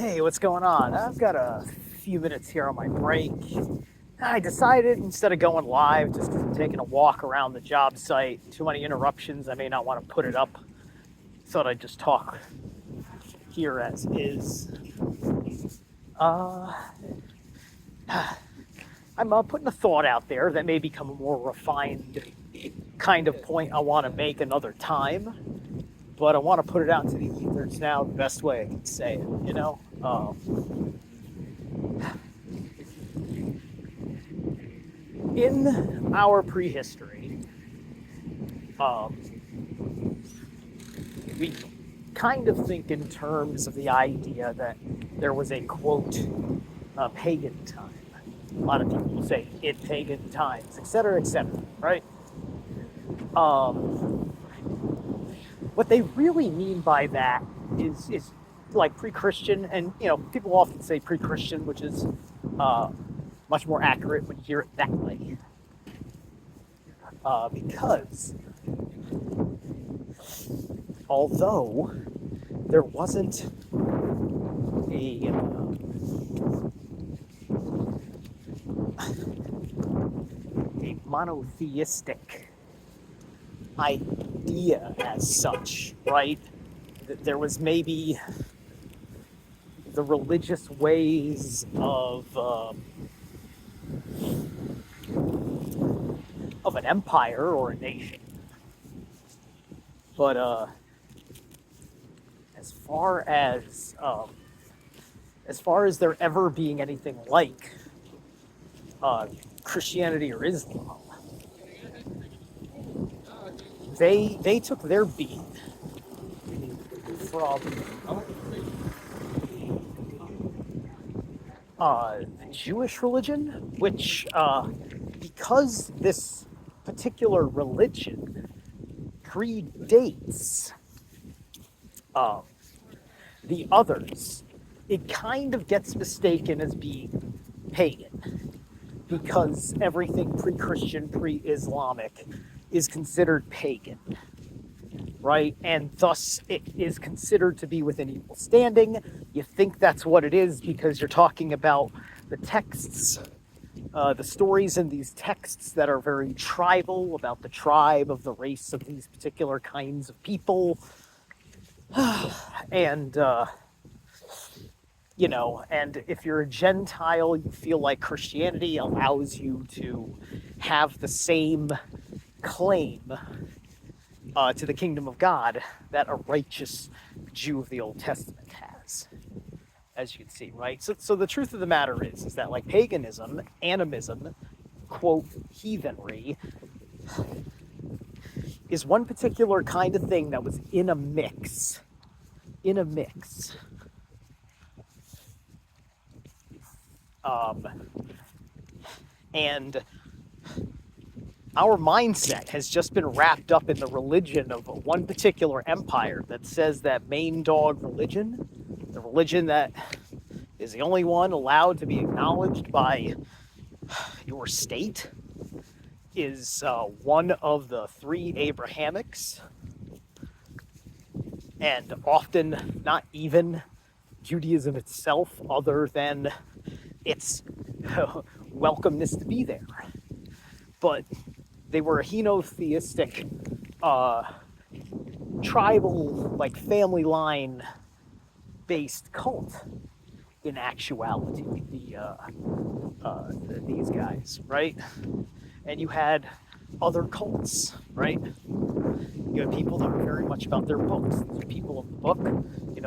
Hey, what's going on? I've got a few minutes here on my break. I decided instead of going live, just 'cause I'm taking a walk around the job site, too many interruptions, I may not want to put it up. Thought I'd just talk here as is. Uh, I'm putting a thought out there that may become a more refined kind of point I want to make another time, but I want to put it out to the ethers now the best way I can say it. In our prehistory, we kind of think in terms of the idea that there was a quote, pagan time. A lot of people say in pagan times, etc., right? What they really mean by that is like pre-Christian, and people often say pre-Christian, which is much more accurate when you hear it that way, because although there wasn't a monotheistic idea as such, right? There was maybe the religious ways of an empire or a nation, but as far as there ever being anything like Christianity or Islam, they took their beat from the Jewish religion, which because this particular religion predates the others, it kind of gets mistaken as being pagan, because everything pre-Christian, pre-Islamic is considered pagan, right? And thus it is considered to be within equal standing. You think that's what it is because you're talking about the texts, the stories in these texts that are very tribal, about the tribe of the race of these particular kinds of people. And, and if you're a Gentile, you feel like Christianity allows you to have the same claim to the kingdom of God that a righteous Jew of the Old Testament has, as you can see, right? So the truth of the matter is that like paganism, animism, quote, heathenry, is one particular kind of thing that was in a mix. And our mindset has just been wrapped up in the religion of one particular empire that says that main dog religion, the religion that is the only one allowed to be acknowledged by your state, is one of the three Abrahamics, and often not even Judaism itself, other than its welcomeness to be there. But they were a henotheistic, tribal, like family line based cult in actuality, these guys, right? And you had other cults, right? You had people that are very much about their books. These are people of the book,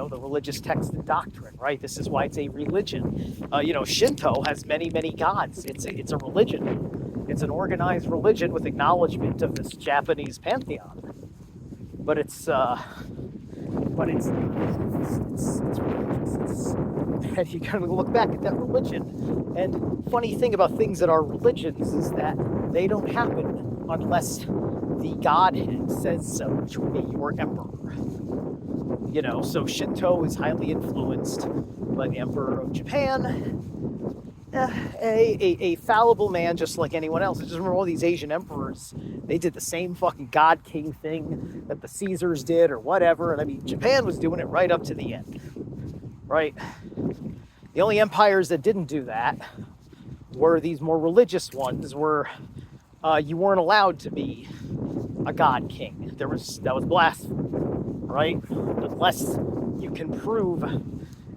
the religious text and doctrine, right? This is why it's a religion. Shinto has many, many gods. It's a religion. It's an organized religion with acknowledgement of this Japanese pantheon. But it's religious. And you kind of look back at that religion. And funny thing about things that are religions is that they don't happen unless the Godhead says so to be your emperor. So Shinto is highly influenced by the Emperor of Japan, a fallible man just like anyone else. I just remember all these Asian emperors, they did the same fucking God King thing that the Caesars did or whatever. And I mean, Japan was doing it right up to the end, right? The only empires that didn't do that were these more religious ones, where you weren't allowed to be a god king. That was blasphemy, right? Unless you can prove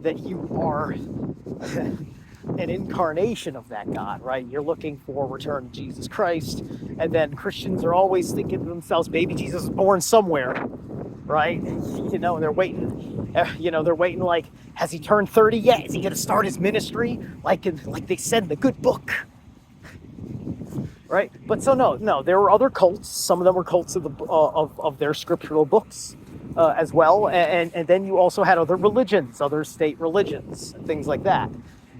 that you are an incarnation of that God, right? You're looking for return of Jesus Christ, and then Christians are always thinking to themselves, "Baby Jesus was born somewhere," right? They're waiting. They're waiting. Like, has he turned 30 yet? Is he going to start his ministry? Like they said in the good book, right? But so no, there were other cults. Some of them were cults of of their scriptural books. As well, and then you also had other religions, other state religions, and things like that.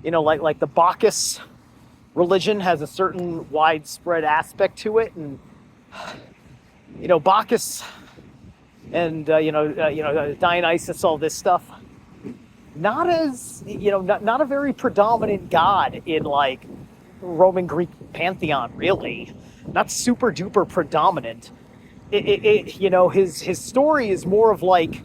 Like the Bacchus religion has a certain widespread aspect to it, and Bacchus and Dionysus, all this stuff, not as not a very predominant god in like Roman Greek pantheon, really, not super duper predominant. His story is more of like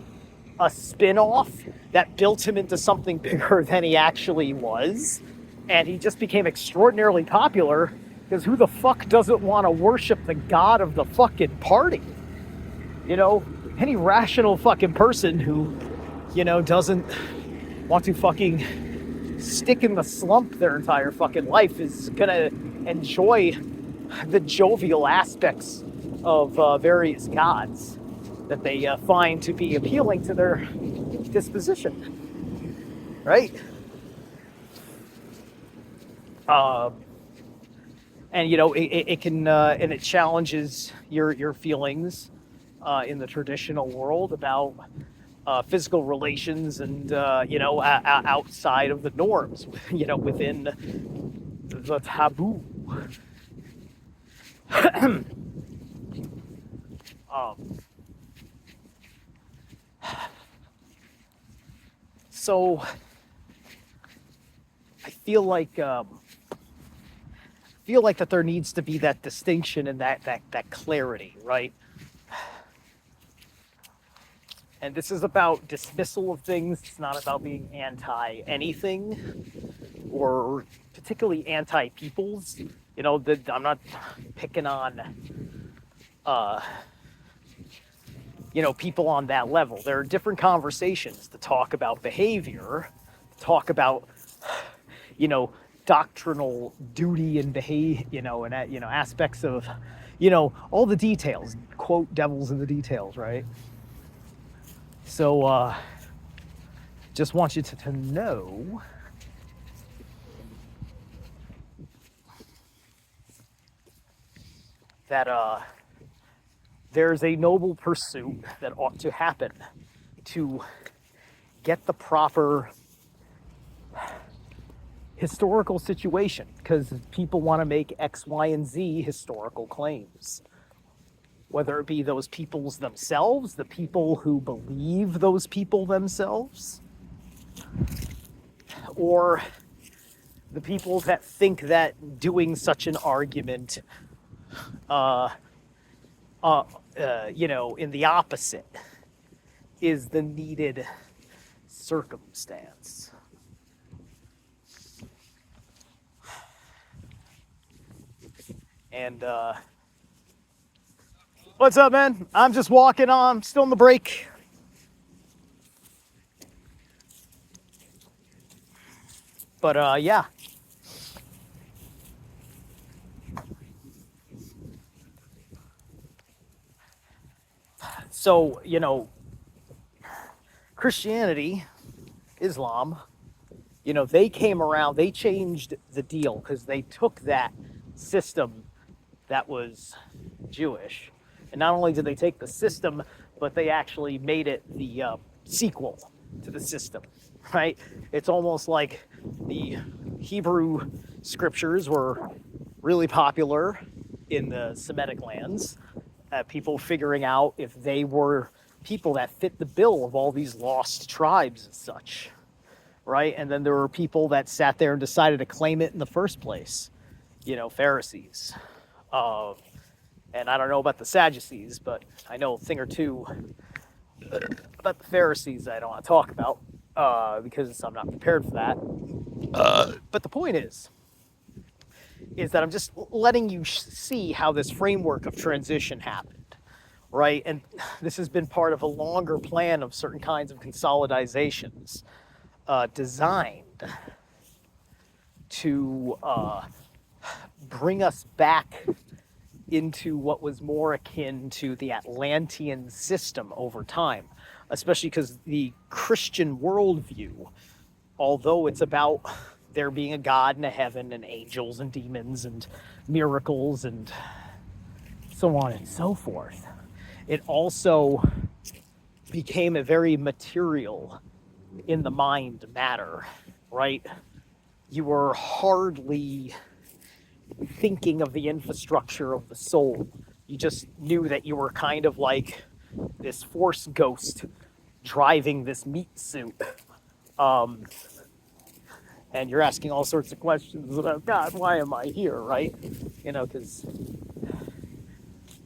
a spin-off that built him into something bigger than he actually was, and he just became extraordinarily popular because who the fuck doesn't want to worship the god of the fucking party? Any rational fucking person who doesn't want to fucking stick in the slump their entire fucking life is gonna enjoy the jovial aspects of various gods that they find to be appealing to their disposition, right? And it can and it challenges your feelings in the traditional world about physical relations and outside of the norms, within the taboo. So I feel like that there needs to be that distinction and that clarity, right? And this is about dismissal of things. It's not about being anti anything, or particularly anti peoples. I'm not picking on people on that level. There are different conversations to talk about behavior, talk about, doctrinal duty and behavior, and aspects of, all the details, quote, devils in the details, right? So, just want you to know that, there's a noble pursuit that ought to happen to get the proper historical situation, because people want to make X, Y, and Z historical claims. Whether it be those peoples themselves, the people who believe those people themselves, or the people that think that doing such an argument in the opposite is the needed circumstance. And what's up, man? I'm just walking on. I'm still on the break. But yeah. So, Christianity, Islam, they came around, they changed the deal because they took that system that was Jewish. And not only did they take the system, but they actually made it the sequel to the system, right? It's almost like the Hebrew scriptures were really popular in the Semitic lands. People figuring out if they were people that fit the bill of all these lost tribes and such, right? And then there were people that sat there and decided to claim it in the first place, Pharisees. And I don't know about the Sadducees, but I know a thing or two about the Pharisees I don't want to talk about. because I'm not prepared for that. But the point is that I'm just letting you see how this framework of transition happened, right? And this has been part of a longer plan of certain kinds of consolidations designed to bring us back into what was more akin to the Atlantean system over time, especially because the Christian worldview, although it's about there being a God and a heaven and angels and demons and miracles and so on and so forth, it also became a very material in the mind matter, right? You were hardly thinking of the infrastructure of the soul. You just knew that you were kind of like this force ghost driving this meat suit. And you're asking all sorts of questions about, God, why am I here, right? Because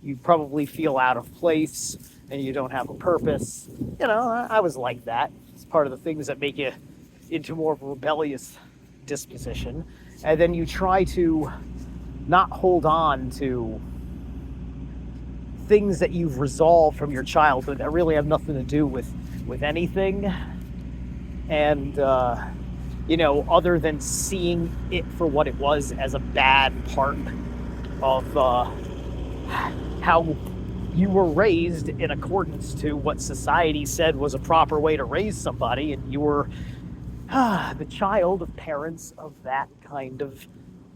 you probably feel out of place and you don't have a purpose. I was like that. It's part of the things that make you into more of a rebellious disposition. And then you try to not hold on to things that you've resolved from your childhood that really have nothing to do with anything. And, other than seeing it for what it was as a bad part of how you were raised in accordance to what society said was a proper way to raise somebody, and you were the child of parents of that kind of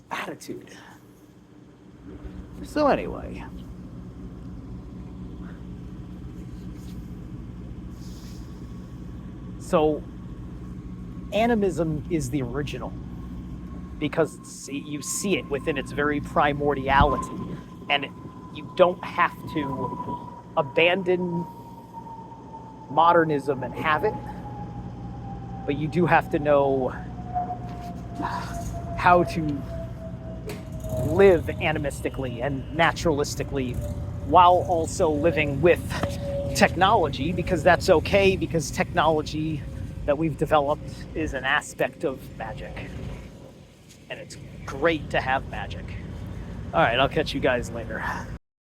attitude. So anyway, animism is the original because you see it within its very primordiality, and you don't have to abandon modernism and have it, but you do have to know how to live animistically and naturalistically while also living with technology, because that's okay, because technology that we've developed is an aspect of magic. And it's great to have magic. All right, I'll catch you guys later.